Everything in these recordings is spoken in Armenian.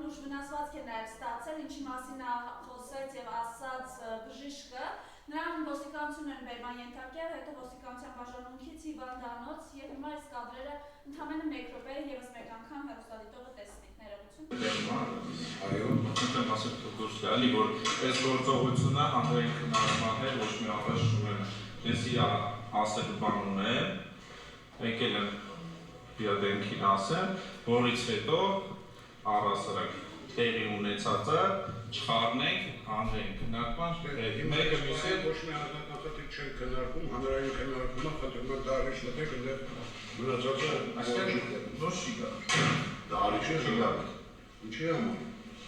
լուրջ վնասվածք է նաև ստացել, ինչի մասին խոսեց եւ ասաց բժիշկը, նրան ոստիկանություն են բերման ենթարկել, հետո ոստիկանության բաժանմունքից հիվանդանոց եւ հիմա այս կադրերը ընդամենը 1 րոպե եւս մեկ անգամ հեռուստադիտողը տեսնի, ներողություն։ Այո, եմ ասել դուրս գալի, որ այս գործողությունը հանրային քննարկման հետ ոչ մի առաշ չունեն։ Ես իր ասել բան ունեմ, եկել եմ իրադենքին ասեմ, որից հետո առասարակ տեղի ունեցածը չխառնենք հանրային քննարկման հետի մեկը մյուսի հետ ոչ մի ազատախտիկ չեն քննարկում, հանրային քննարկումը խնդրում եմ դարիչ մտեք ընդեր մնացածը ոչ չի գա։ Դարիչը գա։ Ինչի՞ համար։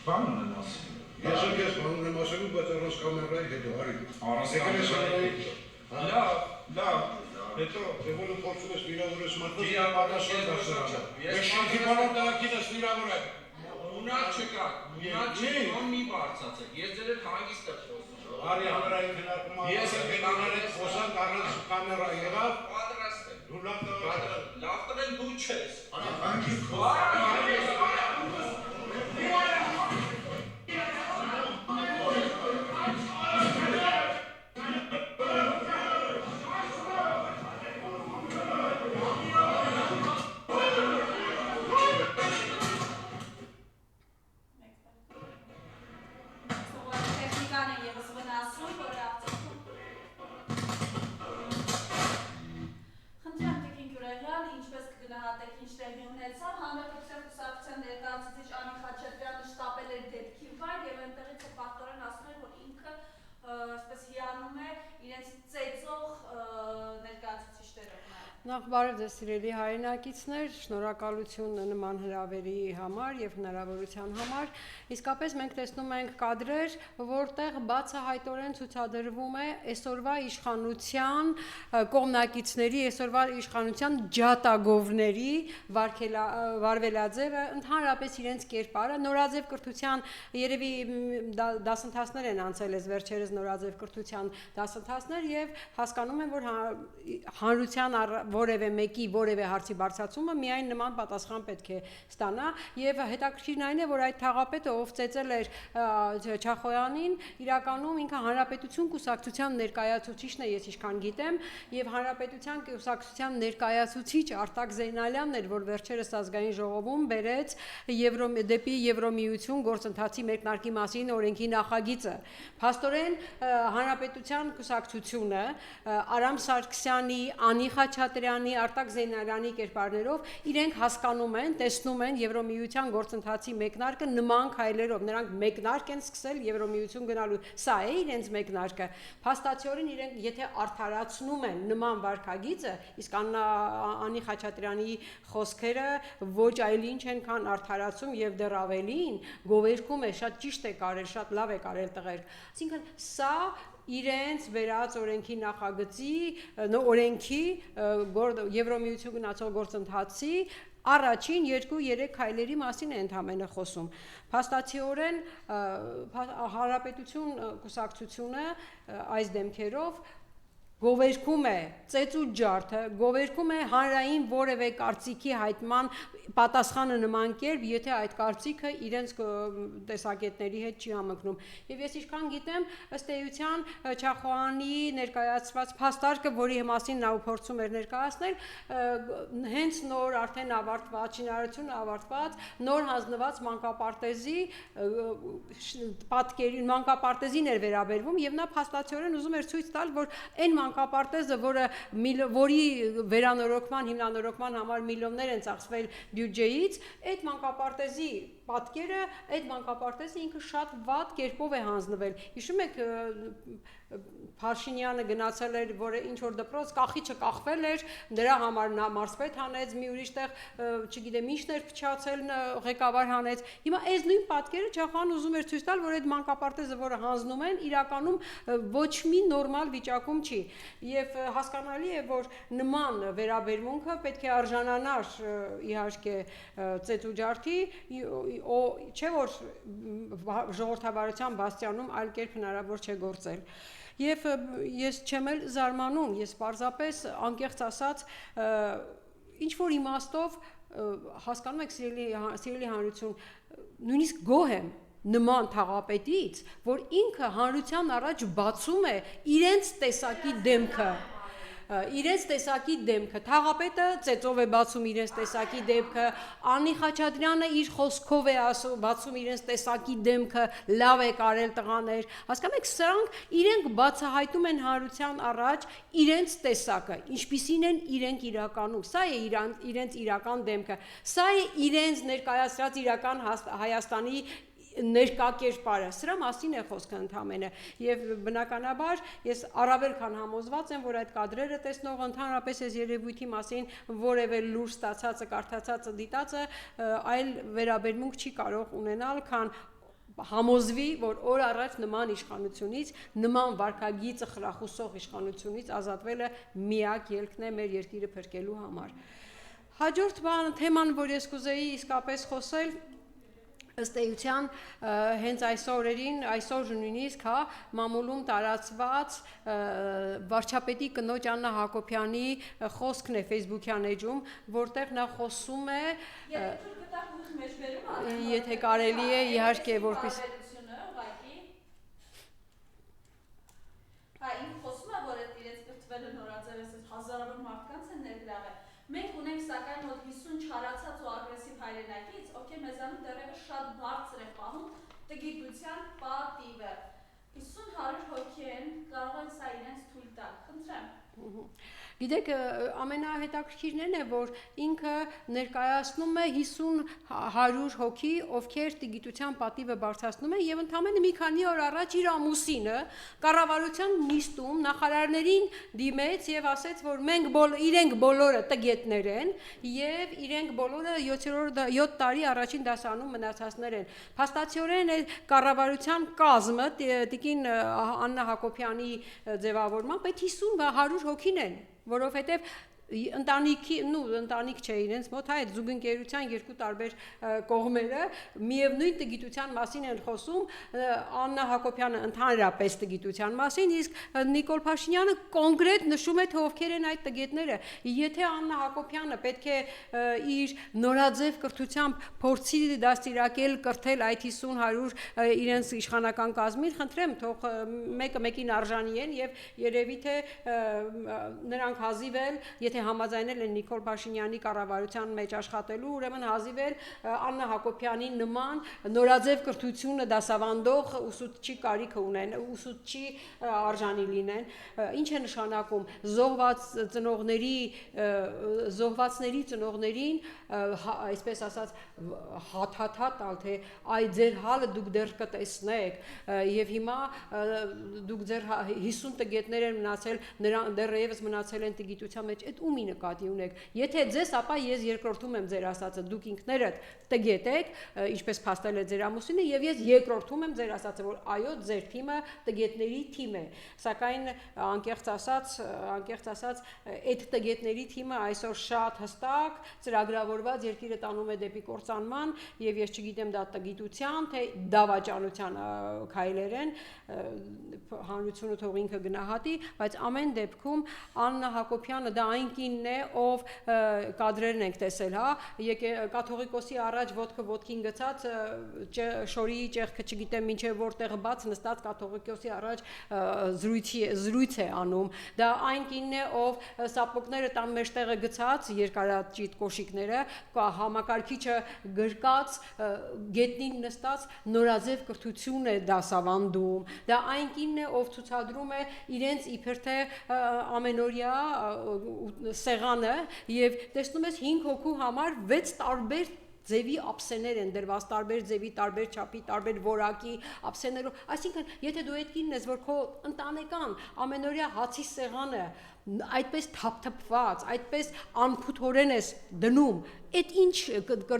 Բան ունեմ ասել։ Ես ես բան ունեմ ասելու, բայց առանց կամերայի հետո արի։ Առանց կամերայի։ Լավ, հետո Եղոլը փորձում ես վիրավորես մարդը։ Վիրավորել դասարանը։ Ես շանքի բանով դարակին ես վիրավորել։ Ունակ չկա, մի բարձացեք, ես ձեր հետ հանգիստ եմ խոսում։ Արի հանրային քննարկումը։ Ես եմ գնանել խոսանք առանց կամերա եղավ։ Պատրաստ եմ։ Դու լավ Լավ տվել դու չես։ Հանրապետության կուսակցության ներկայացուցիչ Անի Խաչատրյանը շտապել էր դեպքի վայր եւ այնտեղից է պատտորեն ասում էր, որ ինքը այսպես հիանում է իրենց ծեծող ներկայացուցիչներով։ Նախ բարև ձեզ սիրելի հայրենակիցներ, շնորհակալություն նման հրավերի համար եւ հնարավորության համար։ Իսկապես մենք տեսնում ենք կադրեր, որտեղ բացահայտորեն ցուցադրվում է այսօրվա իշխանության կողմնակիցների, այսօրվա իշխանության ջատագովների վարվելաձևը, ընդհանրապես իրենց կերպարը, նորաձև կրթության երևի դասընթացներ են անցել այս վերջերս նորաձև կրթության դասընթացներ եւ հասկանում են, որ հանրության որևէ մեկի որևէ հարցի բարձրացումը միայն նման պատասխան պետք է ստանա եւ հետաքրքիրն այն է, որ այդ թաղապետը ով ծեծել էր Չախոյանին, իրականում ինքը հանրապետություն կուսակցության ներկայացուցիչն է, ես ինչքան գիտեմ, եւ հանրապետության կուսակցության ներկայացուցիչ Արտակ Զեյնալյանն էր, որ վերջերս ազգային ժողովում բերեց դեպի Եվրոմիություն գործընթացի մեկնարկի մասին օրենքի նախագիծը։ Փաստորեն հանրապետության կուսակցությունը Արամ Սարգսյանի, Անի Խաչատրյանի, Արտակ Զեյնալյանի կերպարներով իրենք հասկանում են, տեսնում են Եվրոմիության գործընթացի մեկնարկը նման քայլերով, նրանք մեկնարկ են սկսել Եվրոմիություն գնալու, սա է իրենց մեկնարկը, փաստացիորեն իրենք եթե արդարացնում են նման վարքագիծը, իսկ Անի Խաչատրյանի խոսքերը ոչ այլ ինչ են, քան արդարացում եւ դեռ ավելին, գովերքում է, շատ ճիշտ է կարել, շատ լավ է կարել տղեր, այսինքն սա իրենց վերած օրենքի նախագծի, օրենքի Եվրոմիություն գնացող գործընթացի առաջին 2-3 քայլերի մասին է ընդհանրապես խոսում։ Փաստացիորեն հանրապետություն կուսակցությունը այս դեմքերով գովերքում է ծեծու ջարդը, գովերքում է հանրային որևէ կարծիքի հայտման պատասխանը նման կերպ, եթե այդ կարծիքը իրենց տեսակետների հետ չի համընկնում։ Եվ ես ինչքան գիտեմ, ըստ էության Չախոյանի ներկայացված փաստարկը, որի մասին նա փորձում էր ներկայացնել, հենց նոր արդեն ավարտված, շինարարությունը ավարտված, նոր հանձնված մանկապարտեզի պատկերին, մանկապարտեզին էր վերաբերվում եւ նա փաստացիորեն ուզում էր ցույց տալ, որ այն մանկապարտեզը, որի վերանորոգման, հիմնանորոգման համար միլիոններ են ծախսվել բյուջեից, այդ մանկապարտեզի պատկերը, այդ մանկապարտեզը ինքը շատ վատ կերպով է հանձնվել։ Հիշում եք Փաշինյանը գնացել էր, որ ինչ որ դպրոց կախիչը կախվել էր, դրա համար նա մարզպետ հանեց, մի ուրիշ տեղ, չգիտեմ, ինչն էր փչացել, ղեկավար հանեց։ Հիմա այս նույն պատկերը Չախոյանը ուզում էր ցույց տալ, որ այդ մանկապարտեզը, որը հանձնում են, իրականում ոչ մի նորմալ վիճակում չի։ Եվ հասկանալի է, որ նման վերաբերմունքը պետք է արժանանար իհարկե ծեծուջարդի, չէ որ ժողովրդավարության բաստիանում այլ կերպ հնարավոր չէ գործել։ Եվ ես չեմ էլ զարմանում, ես պարզապես անկեղծ ասած ինչ որ իմաստով հասկանում եք սիրելի հանրություն, նույնիսկ գոհ եմ նման թաղապետից, որ ինքը հանրության առաջ բացում է իրենց տեսակի դեմքը, թաղապետը ծեծով է բացում իրենց տեսակի դեմքը, Անի Խաչատրյանը իր խոսքով է բացում իրենց տեսակի դեմքը, լավ է կարել տղաներ, հասկանում եք, սրանք իրենք բացահայտում են հանրության առաջ իրենց տեսակը, ինչպիսին են իրենք իրականում, սա է իրենց իրական դեմքը, սա է իրենց ներկայացրած իրական Հայաստանի ներկա կերպարը, սրա մասին է խոսքը ընդամենը եւ բնականաբար ես առավել քան համոզված եմ, որ այդ կադրերը տեսնող ընդհանրապես այս երևույթի մասին որևէ լուր ստացածը, կարդացածը, դիտածը այլ վերաբերմունք չի կարող ունենալ, քան համոզվի, որ օր առաջ նման իշխանությունից, նման վարքագիծը խրախուսող իշխանությունից ազատվելը միակ ելքն է մեր երկիրը փրկելու համար։ Հաջորդ թեման, որ ես կուզեի իսկապես խոսել, ըստ էության հենց այսօր նույնիսկ մամուլում տարածված վարչապետի կնոջ Աննա Հակոբյանի խոսքն է Facebook-յան էջում, որտեղ նա խոսում է, եթե կարելի է, իհարկե, որպես ինքը խոսում է, որ այդ իրենց կրթվելը նորաձևես հազարավոր մարդկանց են ներգրավել։ Մենք ունենք սակայն մոտ 50 չարացած ու ագրեսիվ հայրենակից, ովքեր մեզանում դեռևս շատ բարձր է պահում տգիտության պատիվը։ 50-100 հոգի են, կարող են սա իրենց թույլ տալ։ Խնդրեմ։ Գիտեք, ամենահետաքրքիրն է, որ ինքը ներկայացնում է 50-100 հոգի, ովքեր տգիտության պատիվը բարձրացնում են եւ ընդամենը մի քանի օր առաջ իր ամուսինը կառավարության նիստում նախարարներին դիմեց եւ ասեց, որ իրենք բոլորը տգետներ են եւ իրենք բոլորը 7 տարի առաջին դասարանում մնացածներ են։ Փաստացիորեն այդ կառավարության կազմը տիկին Աննա Հակոբյանի ձևավորմամբ այդ 50-100 հոգին են, որովհետև ընտանիք չէ իրենց մոտ, այդ զուգընկերության երկու տարբեր կողմերը միևնույն տգիտության մասին են խոսում, Աննա Հակոբյանը ընդհանրապես տգիտության մասին, իսկ Նիկոլ Փաշինյանը կոնկրետ նշում է, թե ովքեր են այդ տգետները։ Եթե Աննա Հակոբյանը պետք է իր նորաձև կրթությամբ փորձի դաստիարակել կրթել այդ 50-100 իրենց իշխանական կազմին, խնդրեմ, թող մեկը մեկին արժանի են եւ երևի թե նրանք հազիվել, եթե համաձայնել են Նիկոլ Փաշինյանի կառավարության մեջ աշխատելու, ուրեմն հազիվել Աննա Հակոբյանի նման նորաձև կրթությունը դասավանդող ուսուցչի կարիքը ունեն, ուսուցչի արժանի լինեն, ինչ է նշանակում զոհվածների ծնողներին, այսպես ասած, հաթաթալ, թե այ ձեր հալը դուք դեռ կտեսնեք եւ հիմա դուք ձեր 50 տգետներ են մնացել, դեռևս մնացել են տգիտության մեջ, այդ ումի նկատի ունեք, եթե ձեզ, ապա ես երկրորդում եմ ձեր ասածը, դուք ինքներդ տգետ եք, ինչպես փաստել է ձեր ամուսինը, եւ ես երկրորդում եմ ձեր ասածը, որ այո, ձեր թիմը տգետների թիմ է, սակայն անկեղծ ասած, այդ տգետների թիմը այսօր շատ հստակ ծրագրավորված երկիրը տանում է դեպի կործանման, եւ ես չգիտեմ դա տգիտության, թե դավաճանության քայլեր են, հանրությունը թող ինքը գնահատի, բայց ամեն դեպքում Աննա Հակոբյանը դա այն կինն է, ով կադրերն ենք տեսել, կաթողիկոսի առաջ ոտքը ոտքին գցած, շորի ճեղքը չգիտեմ մինչև որտեղ բաց նստած կաթողիկոսի առաջ զրույց է անում, դա այն կինն է, ով սապոգները տան մեջտեղը գցած, երկարաճիտ կոշիկները, համակարգիչը գրկած, գետնին նստած նորաձև կրթություն է դասավանդում, դա այն կինն է, ով ցուցադրում է իրենց իբր թե ամենօրյա սեղանը եւ տեսնում ես 5 հոգու համար 6 տարբեր ձևի ափսեներ են դրված, տարբեր ձևի, տարբեր չափի, տարբեր որակի ափսեներով, այսինքն եթե դու այդ կինն ես, որ քո ընտանեկան ամենօրյա հացի սեղանը այդպես թափթփված, այդպես անփութորեն ես դնում, այդ ինչ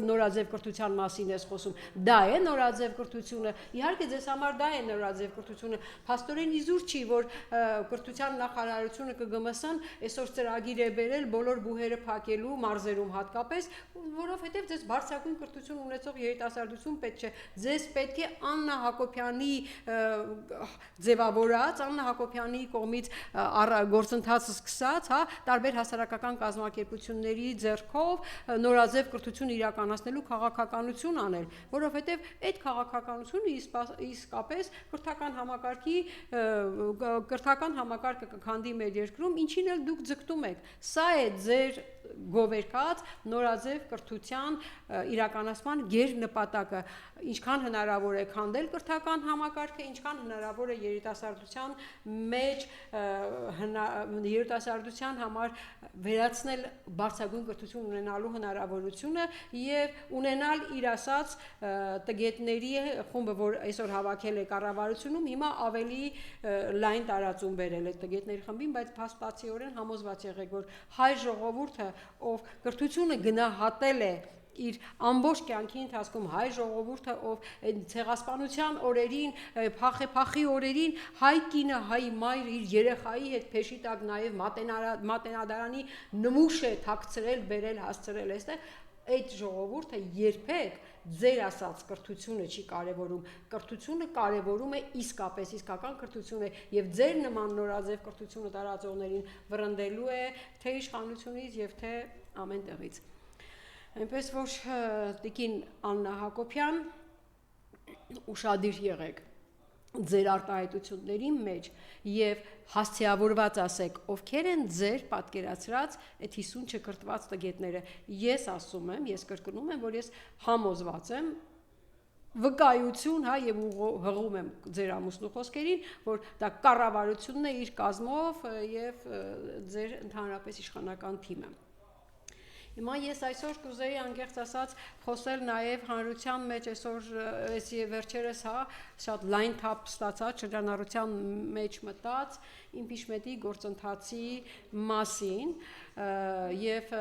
նորաձև կրթության մասին ես խոսում, դա է նորաձև կրթությունը, իհարկե ձեզ համար դա է նորաձև կրթությունը, փաստորեն իզուր չի, որ կրթության նախարարությունը ԿԳՄՍ-ն այսօր ծրագիր է բերել բոլոր բուհերը փակելու մարզերում հատկապես, որովհետև ձեզ բարձրագույն կրթություն ունեցող երիտասարդություն պետք չէ, ձեզ պետք է Աննա Հակոբյանի ձևավորած, Աննա Հակոբյանի կողմից գործընթաց սկսած, հա, տարբեր հասարակական կազմակերպությունների ձեռքով նորաձև կրթություն իրականացնելու քաղաքականություն անել, որովհետև այդ քաղաքականությունը իսկապես կրթական համակարգը կքանդի մեր երկրում, ինչին էլ դուք ձգտում եք։ Սա է ձեր գովերքած նորաձև կրթության իրականացման գերնպատակը, ինչքան հնարավոր է քանդել կրթական համակարգը, ինչքան հնարավոր է երիտասարդության մեջ երիտասարդության համար վերացնել բարձրագույն կրթություն ունենալու հնարավորությունը եւ ունենալ իր ասած տգետների խումբը, որ այսօր հավաքել է կառավարությունում, հիմա ավելի լայն տարածում բերել է տգետների խմբին, բայց փաստացիորեն համոզված եղեք, որ հայ ժողովուրդը, ով կրթությունը գնահատել է իր ամբողջ կյանքի ընթացքում, հայ ժողովուրդը, ով ցեղասպանության օրերին, փախի օրերին հայ կինը, հայ մայրը իր երեխայի հետ փեշի տակ նաև մատենադարանի նմուշ է թաքցրել, բերել, հասցրել այստեղ, այդ ժողովուրդը երբեք ձեր ասած կրթությունը չի կարևորում, կրթությունը կարևորում է իսկապես իսկական կրթությունը եւ ձեր նման նորաձև կրթությունը տարածողներին վրընդելու է թե իշխանությունից եւ թե ամեն տեղից։ Այնպես որ տիկին Աննա Հակոբյան, ուշադիր եղեք ձեր արտահայտությունների մեջ եւ հասցեավորված ասեք, ովքեր են ձեր պատկերացրած այդ 50 չկրթված տգետները։ Ես ասում եմ, ես կրկնում եմ, որ ես համոզված եմ վկայություն, հա, եւ հղում եմ ձեր ամուսնու խոսքերին, որ դա կառավարությունն է իր կազմով եւ ձեր ընդհանրապես իշխանական թիմը։ Հիմա ես այսօր կուզեի անկեղծ ասած խոսել նաև հանրության մեջ այսօր այս վերջերս հա շատ լայն թափ ստացած շրջանառության մեջ մտած իմպիչմենտի գործընթացի մասին եւ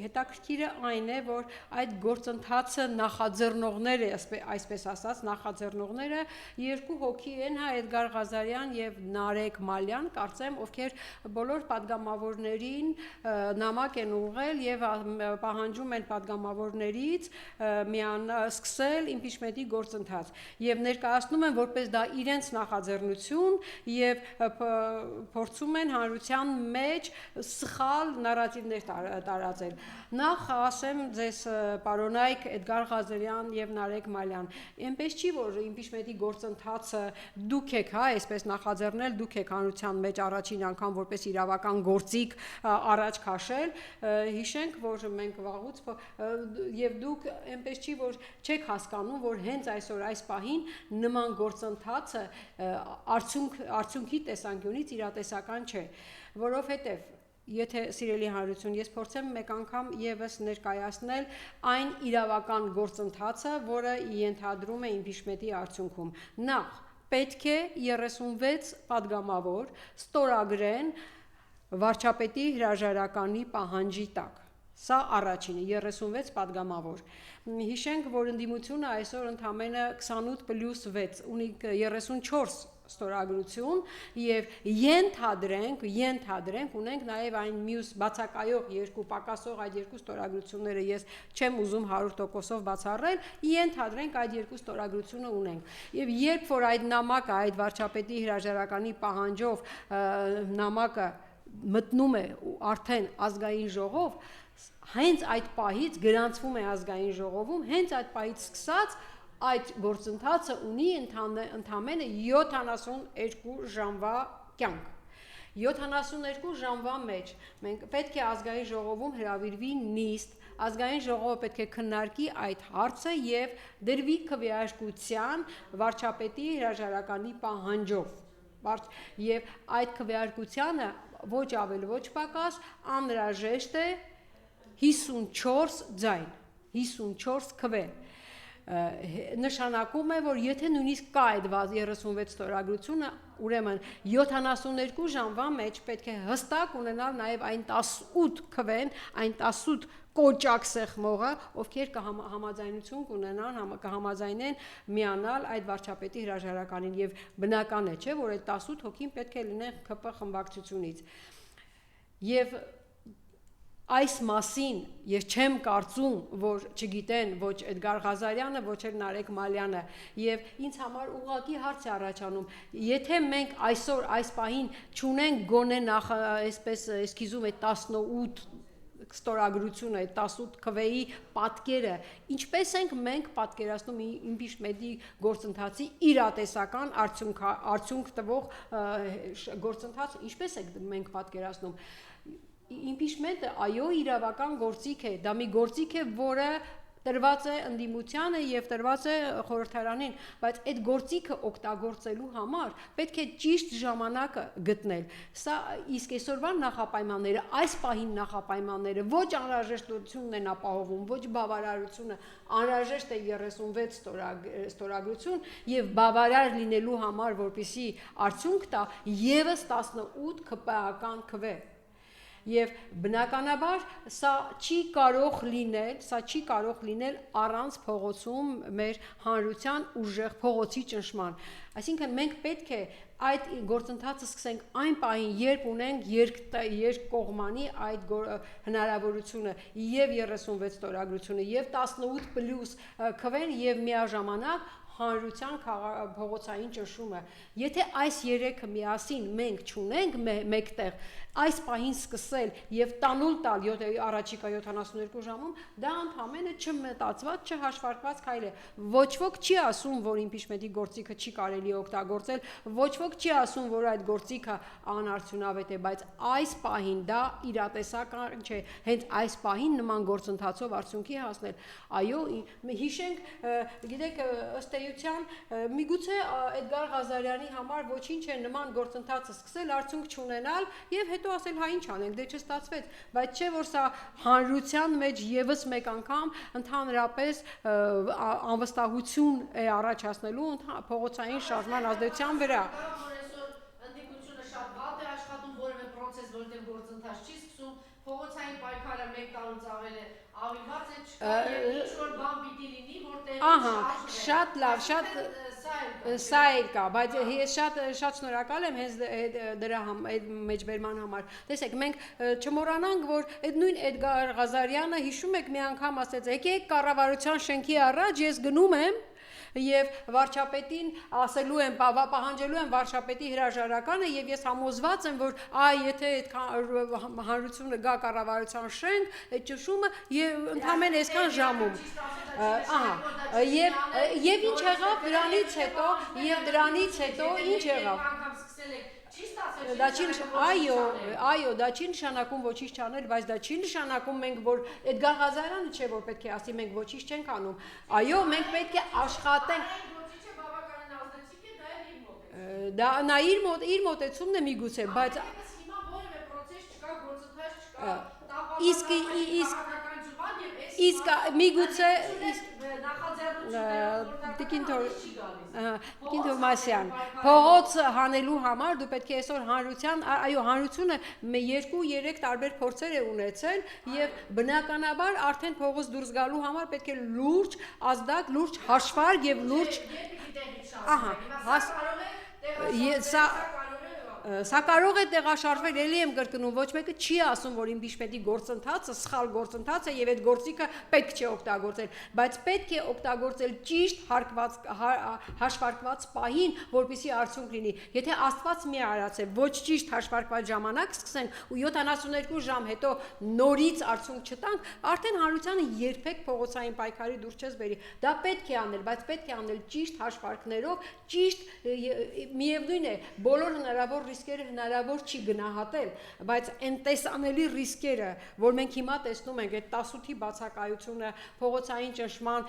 հետաքրքիրը այն է, որ այդ գործընթացը նախաձեռնողները, այսպես ասած, նախաձեռնողները երկու հոգի են, հա, Էդգար Ղազարյան եւ Նարեկ Մալյան, կարծեմ, ովքեր բոլոր падգամավորներին նամակ են ուղղել եւ պահանջում են падգամավորներից սկսել իմպիչմենտի գործընթաց եւ ներկայացնում են որպես դա իրենց նախաձեռնություն եւ փորձում են հանրության մեջ սխալ նարատիվներ տարածել։ Նախ ասեմ ձեզ պարոնայք Էդգար Ղազարյան եւ Նարեկ Մալյան, այնպես չի որ իմպիչմենտի գործընթացը դուք եք, հա, այսպես նախաձեռնել, դուք եք հանրության մեջ առաջին անգամ որպես իրավական գործիք առաջ քաշել, հիշենք, որ մենք վաղուց եւ դուք այնպես չի որ չեք հասկանում, որ հենց այսօր այս պահին նման գործընթացը արդյունքի տեսանկյունից իրատեսական չէ, որովհետեւ եթե սիրելի հանրություն, ես փորձեմ մեկ անգամ եւս ներկայացնել այն իրավական գործընթացը, որը ենթադրում է իմպիչմենտի արդյունքում։ Նախ պետք է 36 падգամավոր ստորագրեն վարչապետի հրաժարականի պահանջի տակ։ Սա առաջինը 36 падգամավոր։ Հիշենք, որ ընդդիմությունը այսօր ընդամենը 28+6 ունի 34 ստորագրություն եւ ենթադրենք ունենք նաեւ այն մյուս բացակայող երկու պակասող այդ երկու ստորագրությունները ես չեմ ուզում 100%-ով բացառել, ենթադրենք այդ երկու ստորագրությունը ունենք։ Եվ երբ որ այդ նամակը, այդ վարչապետի հրաժարականի պահանջով նամակը մտնում է արդեն ազգային ժողով, հենց այդ պահից գրանցվում է ազգային ժողովում, հենց այդ պահից սկսած այդ գործընթացը ունի ընդամենը 72 ժամվա կյանք։ 72 ժամվա մեջ մենք պետք է ազգային ժողովում հրավիրվի նիստ, ազգային ժողովը պետք է քննարկի այդ հարցը եւ դրվի քվեարկության վարչապետի հրաժարականի պահանջով։ Եվ այդ քվեարկությանը ոչ ավել ոչ պակաս անհրաժեշտ է 54 ձայն, 54 քվե։ Նշանակում է, որ եթե նույնիսկ կա այդ 36 ստորագրությունը, ուրեմն 72 ժամվա մեջ պետք է հստակ ունենալ նաև այն 18 քվեն, այն 18 կոճակ սեղմողը, ովքեր կհամաձայնություն կունենան, կհամաձայնեն միանալ այդ վարչապետի հրաժարականին եւ բնական է, չէ, որ այդ 18 հոգին պետք է լինեն ԿՊ խմբակցությունից։ Եվ այս մասին ես չեմ կարծում, որ չգիտեն ոչ Էդգար Ղազարյանը, ոչ էլ Նարեկ Մալյանը, եւ ինձ համար ուղղակի հարց է առաջանում, եթե մենք այսօր այս պահին չունենք գոնե նախ այսպես էսքիզում է 18 ստորագրությունը, 18 քվեի պատկերը, ինչպես ենք մենք պատկերացնում իմպիչմենտի գործընթացի իրատեսական արդյունք տվող գործընթաց, ինչպես ենք մենք պատկերացնում Impeachment-ը այո իրավական գործիք է, դա մի գործիք է, որը տրված է ընդդիմությանը եւ տրված է խորհրդարանին, բայց այդ գործիքը օգտագործելու համար պետք է ճիշտ ժամանակը գտնել։ Սա իսկ այսօրվա նախապայմանները, այս պահին նախապայմանները ոչ անհրաժեշտությունն են ապահովում, ոչ բավարարությունը, անհրաժեշտ է 36 ստորագրություն եւ բավարար լինելու համար, որպեսզի արդյունք տա եւս 18 ԿՊԱ-ական քվե։ Եվ բնականաբար սա չի կարող լինել առանց փողոցում մեր հանրության ուժեղ փողոցի ճնշման։ Այսինքն մենք պետք է այդ գործընթացը սկսենք այն պահին, երբ ունենք երկկողմանի այդ հնարավորությունը եւ 36 ստորագրությունը եւ 18+ քվեն եւ միաժամանակ հանրության փողոցային ճնշումը։ Եթե այս երեքը միասին մենք չունենք մեկտեղ, այս պահին սկսել եւ տանուլ տալ առաջիկա 72 ժամում, դա ընդհանրապես չմտածված, չհաշվարկված քայլ է։ Ոչ ոք չի ասում, որ իմպիչմենտի գործիքը չի կարելի օգտագործել, ոչ ոք չի ասում, որ այդ գործիքը անարդյունավետ է, բայց այս պահին դա իրատեսական չէ, հենց այս պահին նման գործընթացով արդյունքի հասնել։ Այո, հիշենք, գիտեք, ըստ էության, միգուցե Էդգար Ղազարյանի համար ոչինչ է նման գործընթացը սկսել, արդյունք չունենալ եւ հետո ասել հա ինչ անենք, դե չստացվեց, բայց չէ որ սա հանրության մեջ եւս մեկ անգամ ընդհանրապես անվստահություն է առաջացնելու փողոցային շարժման ազդեցության վրա։ Ընդդիմությունը շատ վատ է աշխատում, որևէ process, որտեղ գործընթաց չի սկսում, փողոցային պայքարը 1 տարուց ավել է ավելված է, չկա եւ ինչ որ բան պիտի լինի, որտեղ Ահա, շատ լավ, շատ սա էլ կա, բայց ես շատ շնորհակալ եմ հենց դրա մեջբերման համար։ Տեսեք, մենք չմոռանանք, որ այդ նույն Էդգար Ղազարյանը հիշում եք մի անգամ ասեց, եկեք կառավարության շենքի առաջ ես գնում եմ եւ վարչապետին ասելու եմ, պահանջելու եմ վարչապետի հրաժարականը եւ ես համոզված եմ, որ եթե այդ հանրությունը գա կառավարության շենք, այդ ճշումը եւ ընդհանրապես այսքան ժամում։ Ահա, եւ ինչ եղավ դրանից հետո ինչ եղավ։ Դա չի դա չի նշանակում ոչինչ չանել, բայց դա չի նշանակում մենք, որ Էդգար Ղազարյանը չէ, որ պետք է ասի մենք ոչինչ չենք անում։ Այո, մենք պետք է աշխատենք։ Դա նա իր մոտեցումն է միգուցե, բայց իսկ միգուցե Տիկին Թովմասյան, փողոց հանելու համար դու պետք է այսօր հանրությունը 2-3 տարբեր փորձեր է ունեցել եւ բնականաբար արդեն փողոց դուրս գալու համար պետք է լուրջ ազդակ, լուրջ հաշվարկ եւ լուրջ Սա կարող է տեղաշարժվել, ելի եմ կրկնում, ոչ մեկը չի ասում, որ իմպիչմենտի գործընթացը սխալ գործընթաց է եւ այդ գործիքը պետք չէ օգտագործել, բայց պետք է օգտագործել ճիշտ հաշվարկված պահին, որպեսզի արդյունք լինի։ Եթե Աստված մի արած է, ոչ ճիշտ հաշվարկված ժամանակ սկսենք ու 72 ժամ հետո նորից արդյունք չտանք, արդեն հանրությանը երբեք փողոցային պայքարի դուրս չես բերի։ Դա պետք է անել, բայց պետք է անել ճիշտ հաշվարկներով, ճիշտ միևնույն է, բոլոր հնարավոր ռիսկերը հնարավոր չի գնահատել, բայց այն տեսանելի ռիսկերը, որ մենք հիմա տեսնում ենք, այդ 18-ի բացակայությունը, փողոցային ճնշման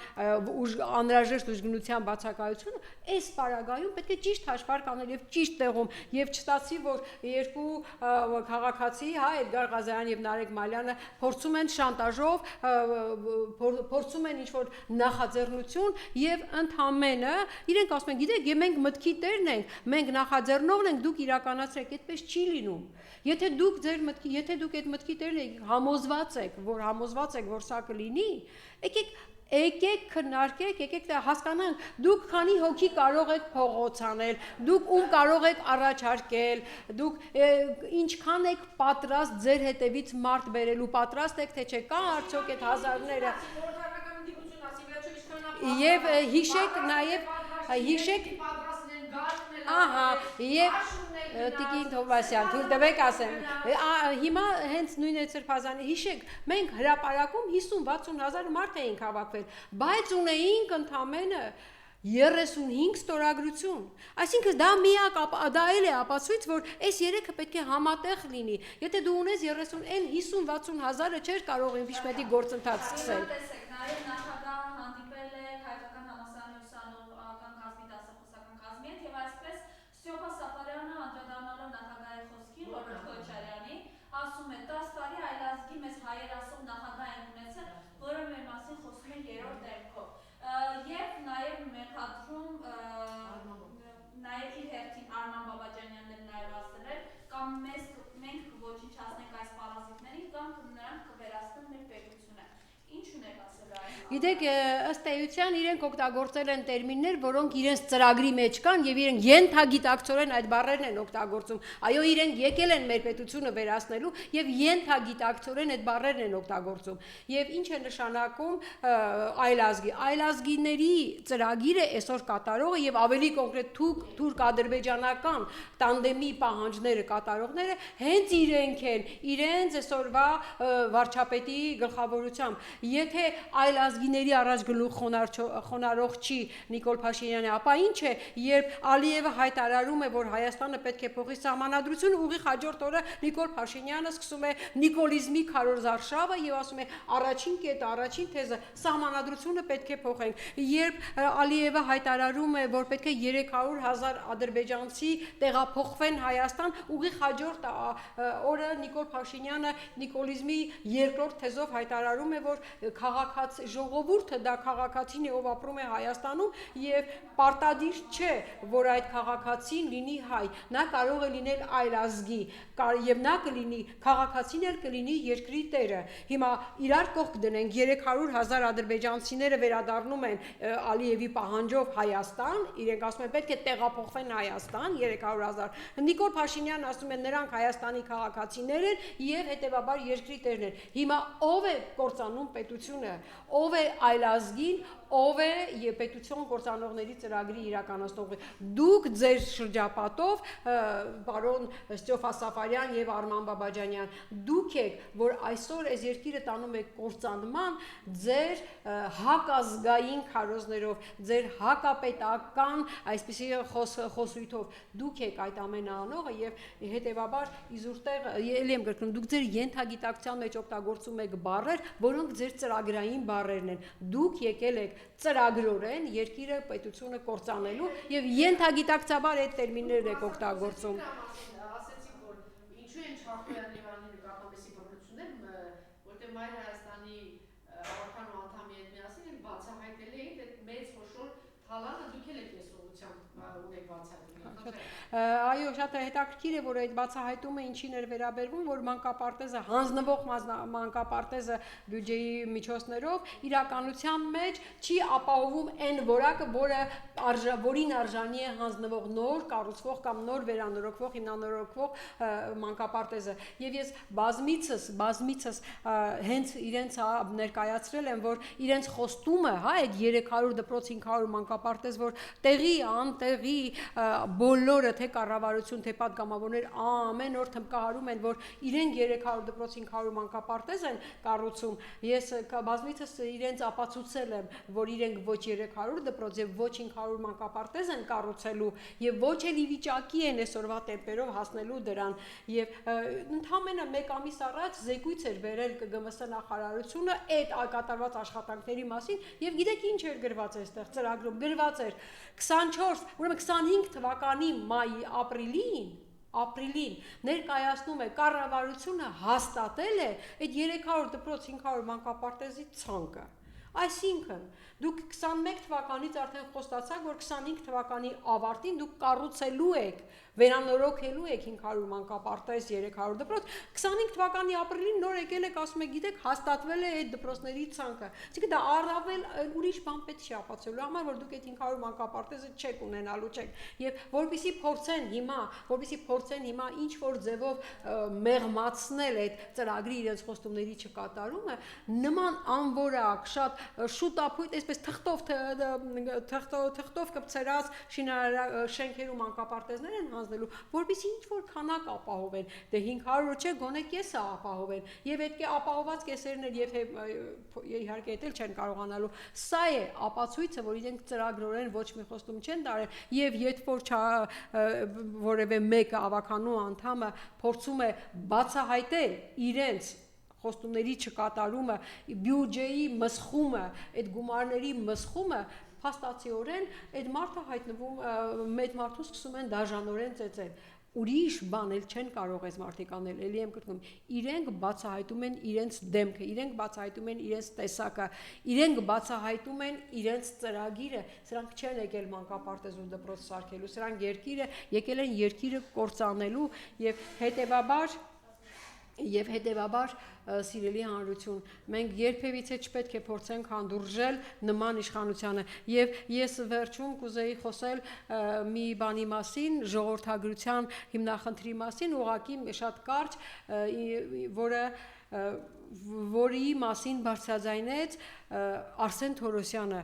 անհրաժեշտ ուժգնության բացակայությունը, այս պարագայում պետք է ճիշտ հաշվարկ անել եւ ճիշտ տեղում եւ չստացի, որ երկու քաղաքացի, Էդգար Ղազարյանը եւ Նարեկ Մալյանը փորձում են շանտաժով, փորձում են ինչ-որ նախաձեռնություն եւ ընդհանմենը իրենք ասում են, գիտեք, մենք մտքի տերն ենք, մենք նախաձեռնողն ենք, դուք իրականացրեք, այդպես չի լինում։ Եթե դուք այդ մտքի տերն եք, համոզված եք, որ սա կլինի, եկեք եկեք քննարկեք, եկեք հասկանանք, դուք քանի հոգի կարող եք փողոց անել, դուք ում կարող եք առաջարկել, դուք ինչքան եք պատրաստ ձեր հետևից մարդ բերելու, պատրաստ եք թե չէ, կա արդյոք այդ հազարները։ Եվ հիշեք նաև, հիշեք, ահա, եւ Տիկին Թովմասյան, թույլ տվեք ասեմ, հիմա հենց նույն է սրբազանի, հիշեք, մենք հրապարակում 50-60 հազար մարդ էինք հավաքվել, բայց ունեինք ընդամենը 35 ստորագրություն, այսինքն դա միակ, դա էլ է ապացույց, որ այս երեքը պետք է համատեղ լինի, եթե դու ունես 50-60 հազարը չէր կարող իմպիչմենտի գործընթաց սկսել։ Նաև նախագահ հանդիպել է հայկական համալսարանի ուսանողական կազմի դասախոսական կազմի հետ եւ այսպես Ստյոպա Սաֆարյանը անդրադառնալով նախագահի խոսքին, Ռոբերտ Քոչարյանի, ասում է 10 տարի այլազգի մեզ հայեր ասում նախագահ են ունեցել, որը մեր մասին խոսում է երրորդ դեպքով։ Եվ նաև մեղադրում նաև իր հերթին Արման Բաբաջանյանն էլ նաև ասել էր, կամ մենք կոչնչացնենք այս պարազիտներին, կամ նրանք կվերացնեն մեր պետությունը։ Ինչ ունեք ասել այն։ Գիտեք, ըստ էության իրենք օգտագործել են տերմիններ, որոնք իրենց ծրագրի մեջ կան եւ իրենք ենթագիտակցորեն այդ բառերն են օգտագործում։ Այո, իրենք եկել են մեր պետությունը վերացնելու եւ ենթագիտակցորեն այդ բառերն են օգտագործում։ Եվ ինչ է նշանակում այլազգի։ Այլազգիների ծրագիրը այսօր կատարողը եւ ավելի կոնկրետ թուրք-ադրբեջանական տանդեմի պահանջները կատարողները հենց իրենք են, իրենց այսօրվա վարչապետի գլխավորությամբ։ Եթե այլազգիների առաջ գլուխ խոնարհող չի Նիկոլ Փաշինյանը, ապա ինչ է, երբ Ալիևը հայտարարում է, որ Հայաստանը պետք է փոխի սահմանադրությունը, ուղիղ հաջորդ օրը Նիկոլ Փաշինյանը սկսում է նիկոլիզմի քարոզարշավը եւ ասում է առաջին կետը, առաջին թեզը սահմանադրությունը պետք է փոխենք։ Երբ Ալիևը հայտարարում է, որ պետք է 300,000 ադրբեջանցի տեղափոխվեն Հայաստան, ուղիղ հաջորդ օրը Նիկոլ Փաշինյանը նիկոլիզմի երկրորդ թեզով հայտարարում է, որ ժողովուրդը դա քաղաքացին է, ով ապրում է Հայաստանում եւ պարտադիր չէ, որ այդ քաղաքացին լինի հայ, նա կարող է լինել այլազգի եւ նա կլինի քաղաքացին էլ կլինի երկրի տերը։ Հիմա իրար կողք դնենք 300,000 ադրբեջանցիները վերադառնում են Ալիևի պահանջով Հայաստան, իրենք ասում են պետք է տեղափոխվեն Հայաստան 300,000։ Նիկոլ Փաշինյանն ասում է նրանք Հայաստանի քաղաքացիներ են եւ հետեւաբար երկրի տերն են։ Հիմա ով է կործանում պետությունը, ով է այլազգին, ով է եւ պետություն կործանողների ծրագրի իրականացնողը։ Դուք ձեր շրջապատով պարոն Ստյոպա Սաֆարյան եւ Արման Բաբաջանյան, դուք եք, որ այսօր այս երկիրը տանում եք կործանման ձեր հակազգային քարոզներով, ձեր հակապետական այսպիսի խոսույթով, դուք եք այդ ամենը անողը եւ հետեւաբար իզուրտեղ ելի եմ գրկնում, դուք ձեր ենթագիտակցության մեջ օգտագործում եք բառեր, որոնք ձեր ծրագրային բառերն են։ Դուք եկել եք ծրագրորեն երկիրը պետությունը կործանելու եւ ենթագիտակցաբար այդ տերմիններն եք օգտագործում։ Ասեցիք, որ ինչու են Չախոյանի Լևանի նկատմամբ բռնություններ, որտեղ Մայր Հայաստանի արքան ու անդամի հետ միասին բացահայտել էին այդ մեծ խոշոր թալանը, դուք եք այս ուղղությամբ ունեք բացահայտել։ Այո, շատ հետաքրքիր է, որ այդ բացահայտումը ինչին էր վերաբերվում, որ մանկապարտեզը հանձնվող մանկապարտեզը բյուջեի միջոցներով իրականության մեջ չի ապահովում այն որակը, որին արժանի է հանձնվող նոր կառուցվող կամ նոր վերանորոգվող, հիմնանորոգվող մանկապարտեզը։ Եվ ես բազմիցս հենց իրենց ներկայացրել եմ, որ իրենց խոստումը, հա, այդ 300 դպրոց 500 մանկապարտեզ, որ տեղի անտեղի բոլորը թե կառավարություն, թե պատգամավորներ ամեն օր թմկահարում են, որ իրենք 300 դպրոց 500 մանկապարտեզ են կառուցում։ Ես բազմիցս իրենց ապացուցել եմ, որ իրենք ոչ 300 դպրոց եւ ոչ 500 մանկապարտեզ են կառուցելու եւ ոչ էլ ի վիճակի են այսօրվա տեմպերով հասնելու դրան։ Եվ ընդամենը 1 ամիս առաջ զեկույց էր վերել ԿԳՄՍ նախարարությունը այդ կատարված աշխատանքների մասին եւ գիտեք ինչ էր գրված այստեղ ծրագրում, գրված էր 24, ուրեմն 25 թվականի մայի ապրիլին ներկայացնում է կառավարությունը հաստատել է այդ 300 դպրոց 500 մանկապարտեզի ցանկը։ Այսինքն դուք 21 թվականից արդեն խոստացաք, որ 25 թվականի ավարտին դուք կառուցելու եք, վերանորոգելու եք 500 մանկապարտեզ, 300 դպրոց, 25 թվականի ապրիլին նոր եկել եք, ասում եք, գիտեք, հաստատվել է այդ դպրոցների ցանկը։ Այսինքն դա առավել ուրիշ բան պետք չի ապացուցելու համար, որ դուք այդ 500 մանկապարտեզը չեք ունենալու չեք։ Եվ որպեսզի փորձեն հիմա ինչ որ ձևով մեղմացնել այդ ծրագրի իրենց խոստումների չկատարումը, նման անորակ, շատ շուտապույտ, այսպես թղթով կպցրած շենքերում մանկապարտեզներ են հանձնելու, որպեսզի ինչ որ քանակ ապահովեն, դե 500 չէ, գոնե կեսը ապահովեն, եւ այդ ապահոված կեսերն էլ եւ իհարկե դա չեն կարողանալու։ Սա է ապացույցը, որ իրենք ծրագրորեն ոչ մի խոստում չեն տարել, եւ երբ որ որևէ մեկը ավականու անդամը փորձում է բացահայտել իրենց խոստումների չկատարումը, բյուջեի մսխումը, այդ գումարների մսխումը, փաստացիորեն այդ մարդը հայտնվում, այդ մարդուն սկսում են դաժանորեն ծեծել։ Ուրիշ բան էլ չեն կարող այս մարդիկ անել, էլի եմ կրկնում, իրենք բացահայտում են իրենց դեմքը, իրենք բացահայտում են իրենց տեսակը, իրենք բացահայտում են իրենց ծրագիրը, սրանք չեն եկել մանկապարտեզ ու դպրոց սարքելու, սրանք եկել են երկիրը կործանելու եւ հետեւաբար սիրելի հանրություն, մենք երբևիցե չպետք է փորձենք հանդուրժել նման իշխանությանը եւ ես վերջում կուզեի խոսել մի բանի մասին, ժողովրդագրության հիմնախնդրի մասին, ուղղակի շատ կարճ, որի մասին բարձրաձայնեց Արսեն Թորոսյանը։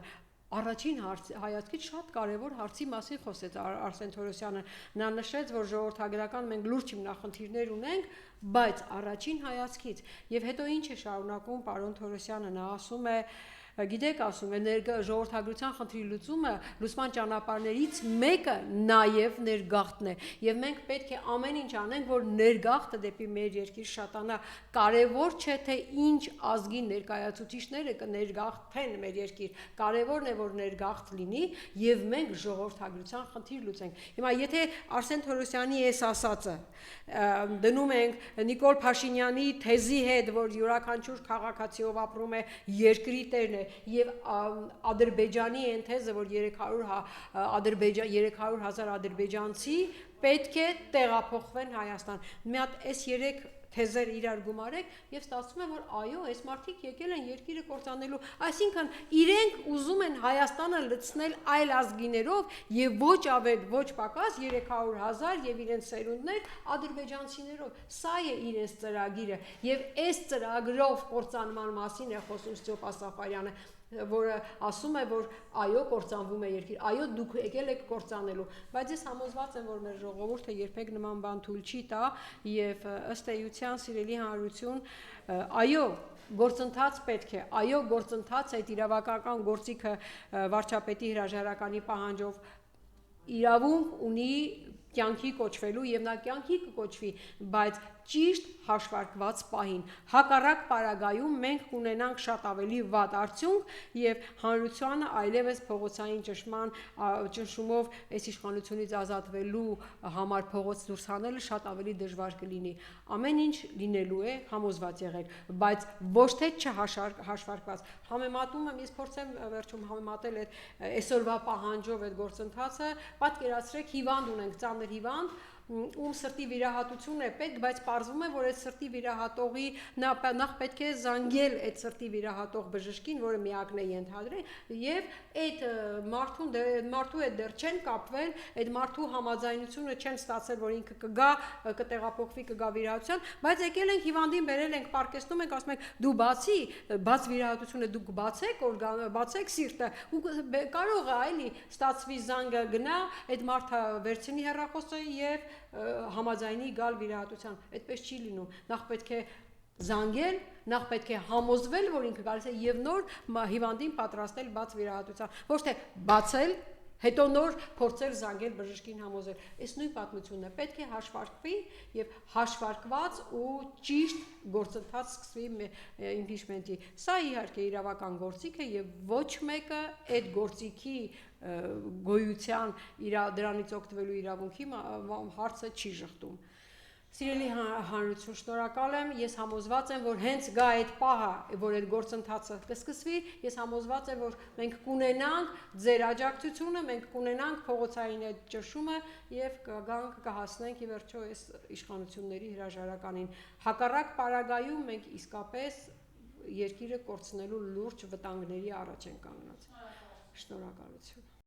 Առաջին հայացքից շատ կարևոր հարցի մասին խոսեց Արսեն Թորոսյանը։ Նա նշեց, որ ժողովրդագրական մենք լուրջ հիմնախնդիրներ ունենք, բայց առաջին հայացքից եւ հետո ինչ է շարունակում պարոն Թորոսյանը, նա ասում է, գիտեք, ասում է, ժողովրդագրության խնդրի լուծման ճանապարհներից մեկը նաև ներգաղթն է եւ մենք պետք է ամեն ինչ անենք, որ ներգաղթը դեպի մեր երկիր շատանա։ Կարևոր չէ թե ինչ ազգի ներկայացուցիչները կներգաղթեն մեր երկիր, կարևորն է որ ներգաղթ լինի եւ մենք ժողովրդագրության խնդիր լուծենք։ Հիմա եթե Արսեն Թորոսյանի այս ասածը դնում ենք Նիկոլ Փաշինյանի թեզի հետ, որ յուրաքանչյուր քաղաքացիով ապրում է երկրի տերն է, եւ Ադրբեջանի այն թեզը, որ 300,000 ադրբեջանցի պետք է տեղափոխվեն Հայաստան։ Մի հատ այս 3 թեզեր իրար գումարեք եւ ստացվում է, որ այո, այս մարդիկ եկել են երկիրը կործանելու, այսինքն իրենք ուզում են Հայաստանը լցնել այլ ազգիներով եւ ոչ ավել, ոչ պակաս 300,000 եւ իրենց սերունդներ ադրբեջանցիներով։ Սա է իրենց ծրագիրը եւ այս ծրագրով կործանման մասին է խոսում Ստեփան Սաֆարյանը, որը ասում է, որ այո, կործանվում է երկիր, այո, դուք եկել եք կործանելու, բայց ես համոզված եմ, որ մեր ժողովուրդը երբեք նման բան թույլ չի տա եւ ըստ էության սիրելի հանրություն, այո, գործընթաց պետք է, այո, գործընթաց այդ իրավական գործիքը վարչապետի հրաժարականի պահանջով իրավունք ունի կյանքի կոչվելու եւ նա կյանքի կկոչվի, բայց ճիշտ հաշվարկված պահին։ Հակառակ պարագայում մենք կունենանք շատ ավելի վատ արդյունք եւ հանրությանը այլևս փողոցային ճնշումով այս իշխանությունից ազատվելու համար փողոց դուրս հանելը շատ ավելի դժվար կլինի։ Ամեն ինչ լինելու է, համոզված եղեք, բայց ոչ թե չհաշվարկված։ Համեմատում եմ, ես փորձեմ վերջում համեմատել այդ այսօրվա պահանջով այդ գործընթացը, պատկերացրեք հիվանդ ունենք, ծանր հիվանդ, ում սրտի վիրահատություն է պետք, բայց պարզվում է, որ այդ սրտի վիրահատողի նախ պետք է զանգել այդ սրտի վիրահատող բժշկին, որը միակն է ենթադրել, եւ այդ մարդու հետ դեռ չեն կապվել, այդ մարդու համաձայնությունը չեն ստացել, որ ինքը կգա, կտեղափոխվի, կգա վիրահատության, բայց եկել ենք հիվանդին բերել ենք, պարկեստում ենք, ասում ենք դու բաց վիրահատությունը դուք բացեք սիրտը, ու կարող է այլի ստացվի զանգը գնա, այդ մարդը վերցնի հեռախոսը եւ համաձայնի գալ վիրահատության, այդպես չի լինում, նախ պետք է զանգել, նախ պետք է համոզվել, որ ինքը գալիս է եւ նոր հիվանդին պատրաստել բաց վիրահատության, ոչ թե բացել, հետո նոր փորձել զանգել բժշկին համոզել։ Այս նույն պատմությունն է, պետք է հաշվարկվի եւ հաշվարկված ու ճիշտ գործընթաց սկսվի իմպիչմենտի։ Սա իհարկե իրավական գործիք է եւ ոչ մեկը այդ գործիքի գոյության դրանից օգտվելու իրավունքի հարցը չի շղթում։ Սիրելի հանրություն, շնորհակալ եմ, ես համոզված եմ, որ հենց գա այդ պահը, որ այդ գործընթացը կսկսվի, ես համոզված եմ, որ մենք կունենանք ձեր աջակցությունը, մենք կունենանք փողոցային այդ ճնշումը եւ կհասնենք ի վերջո այս իշխանությունների հրաժարականին։ Հակառակ պարագայում մենք իսկապես երկիրը կորցնելու լուրջ վտանգների առաջ ենք կանգնած։ Շնորհակալություն։